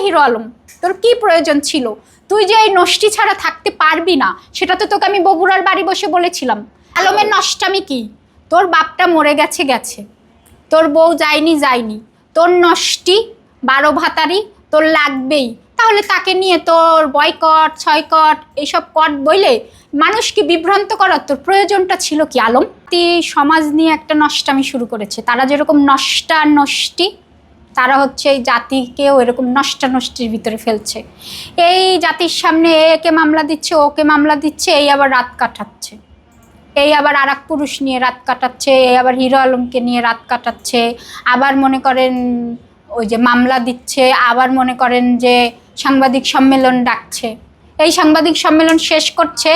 Hero Alam, তোর কি প্রয়োজন ছিল? তুই যে এই নষ্টি ছাড়া থাকতে পারবি না, সেটা তো তোকে আমি বগুড়ার বাড়ি বসে বলেছিলাম। আলমের নষ্টামি কি? তোর বাপটা মরে গেছে গেছে, তোর বউ যায়নি, তোর নষ্টি 12 ভাতারি তোর লাগবেই। তাহলে তাকে নিয়ে তোর বয়কট ছয়কট এইসব কট বইলে মানুষকে বিভ্রান্ত করার তোর প্রয়োজনটা ছিল কি আলম? সমাজ নিয়ে একটা নষ্টামি শুরু করেছে। তারা যেরকম নষ্টি, তারা হচ্ছে এই জাতিকেও এরকম নষ্টির ভিতরে ফেলছে। এই জাতির সামনে একে মামলা দিচ্ছে, ওকে মামলা দিচ্ছে, এই আবার রাত কাটাচ্ছে, এই আবার আর এক পুরুষ নিয়ে রাত কাটাচ্ছে, এই আবার হিরো আলমকে নিয়ে রাত কাটাচ্ছে, আবার মনে করেন ওই যে মামলা দিচ্ছে, আবার মনে করেন যে সাংবাদিক সম্মেলন ডাকছে। এই সাংবাদিক সম্মেলন শেষ করছে,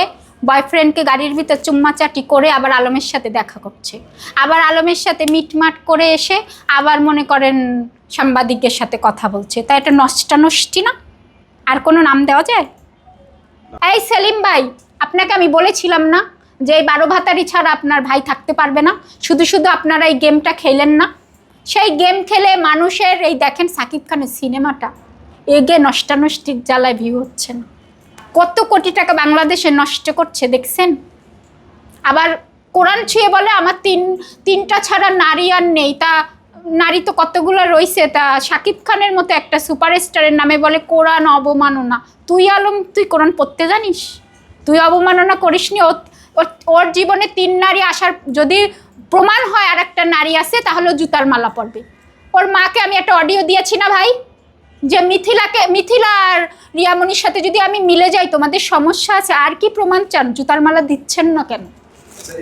বয়ফ্রেন্ডকে গাড়ির ভিতর চুম্মাচাটি করে আবার আলমের সাথে দেখা করছে, আবার আলমের সাথে মিটমাট করে এসে আবার মনে করেন সাংবাদিকের সাথে কথা বলছে। তাই এটা নষ্টি না? আর কোনো নাম দেওয়া যায়? এই সেলিম ভাই, আপনাকে আমি বলেছিলাম না যে এই 12 ভাতারি ছাড়া আপনার ভাই থাকতে পারবে না? শুধু আপনারা এই গেমটা খেলেন না? সেই গেম খেলে মানুষের এই দেখেন সাকিব খানের সিনেমাটা এগে নষ্টির জ্বালায় ভিউ হচ্ছে না। কত কোটি টাকা বাংলাদেশে নষ্ট করছে দেখছেন। আবার কোরআন ছুঁয়ে বলে আমার তিনটা ছাড়া নারী আর নেই। তা নারী তো কতগুলো রয়েছে, তা সাকিব খানের মতো একটা সুপারস্টারের নামে বলে কোরআন অবমাননা। তুই আলম, তুই কোরআন পড়তে জানিস? তুই অবমাননা করিসনি। ওর জীবনে 3 নারী আসার যদি প্রমাণ হয় আর একটা নারী আছে, তাহলে জুতার মালা পরবে। ওর মাকে আমি একটা অডিও দিয়েছি না ভাই, যে মিথিলা আর রিয়ামনির সাথে যদি আমি মিলে যাই তোমাদের সমস্যা আছে। আর কি প্রমাণ চান? জুতার মালা দিচ্ছেন না কেন?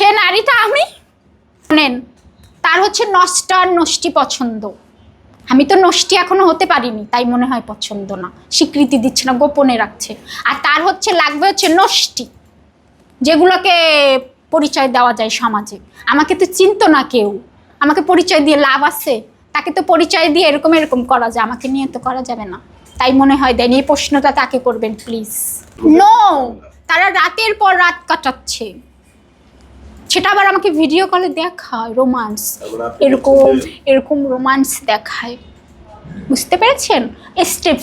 কে নারীটা আমি নেন, তার হচ্ছে নষ্টি পছন্দ। আমি তো নষ্টি এখনো হতে পারিনি, তাই মনে হয় পছন্দ না, স্বীকৃতি দিচ্ছে না, গোপনে রাখছে। আর তার হচ্ছে লাগবে হচ্ছে নষ্টি, যেগুলোকে পরিচয় দেওয়া যায় সমাজে। আমাকে তো চিনতো না কেউ, আমাকে পরিচয় দিয়ে লাভ আছে? তাকে তো পরিচয় দিয়ে এরকম করা যায়, আমাকে নিয়ে তো করা যাবে না। তাই মনে হয় দেন এই প্রশ্নটা তাকে করবেন প্লিজ। নো, তারা রাতের পর রাত কাটাচ্ছে, সেটা আবার আমাকে ভিডিও কলে দেখায়, রোমান্স, এরকম রোমান্স দেখায়। বুঝতে পেরেছেন?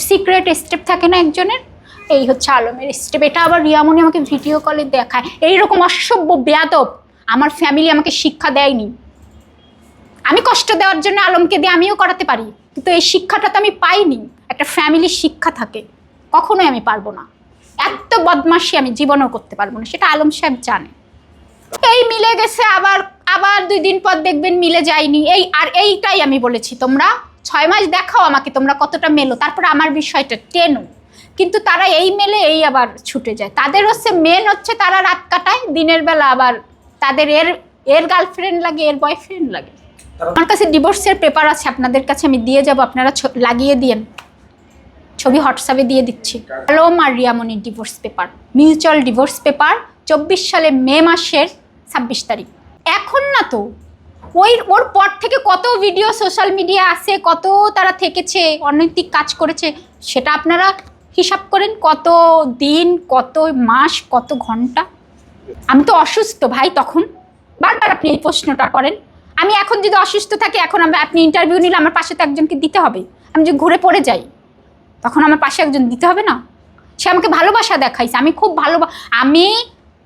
সিক্রেট স্টেপ থাকে না একজনের, এই হচ্ছে আলমের স্টেপ। এটা আবার রিয়ামনি আমাকে ভিডিও কলে দেখায়। এইরকম অসভ্য বেয়াদব আমার ফ্যামিলি আমাকে শিক্ষা দেয়নি। আমি কষ্ট দেওয়ার জন্য আলমকে দিয়ে আমিও করাতে পারি, কিন্তু এই শিক্ষাটা তো আমি পাইনি। একটা ফ্যামিলির শিক্ষা থাকে, কখনোই আমি পারবো না। এত বদমাশি আমি জীবনেও করতে পারবো না, সেটা আলম সাহেব জানে। এই মিলে গেছে, আবার 2 দিন পর দেখবেন মিলে যায়নি। এইটাই আমি বলেছি, তোমরা 6 মাস দেখাও আমাকে তোমরা কতটা মেলো, তারপর আমার বিষয়টা টেনো। কিন্তু তারা এই মেলে এই আবার ছুটে যায়। তাদের হচ্ছে মেন হচ্ছে তারা রাত কাটায়, দিনের বেলা আবার তাদের এর গার্লফ্রেন্ড লাগে, এর বয়ফ্রেন্ড লাগে। আমার কাছে ডিভোর্সের পেপার আছে, আপনাদের কাছে আমি দিয়ে যাব, আপনারা লাগিয়ে দিয়েন। ছবি হোয়াটসঅ্যাপে দিয়ে দিচ্ছি। আলম আর রিয়ামনির divorce paper, mutual divorce paper, 24 সালে মে মাসের 26 তারিখ। এখন না তো, ওর পর থেকে কত ভিডিও সোশ্যাল মিডিয়া আছে, কত তারা থেকেছে, অনৈতিক কাজ করেছে, সেটা আপনারা হিসাব করেন। কত দিন, কত মাস, কত ঘন্টা। আমি তো অসুস্থ ভাই, তখন বারবার আপনি এই প্রশ্নটা করেন। আমি এখন যদি অসুস্থ থাকি, এখন আপনি ইন্টারভিউ নিলে আমার পাশে তো একজনকে দিতে হবে। আমি যদি ঘুরে পড়ে যাই, তখন আমার পাশে একজন দিতে হবে না? সে আমাকে ভালোবাসা দেখাইছে, আমি খুব আমি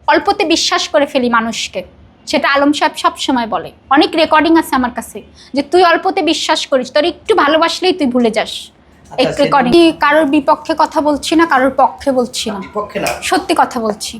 অল্পতে বিশ্বাস করে ফেলি মানুষকে, সেটা আলম সাহেব সবসময় বলে। অনেক রেকর্ডিং আছে আমার কাছে, যে তুই অল্পতে বিশ্বাস করিস, তোর একটু ভালোবাসলেই তুই ভুলে যাস। এই রেকর্ডিং। কারোর বিপক্ষে কথা বলছি না, কারোর পক্ষে বলছি না, সত্যি কথা বলছি।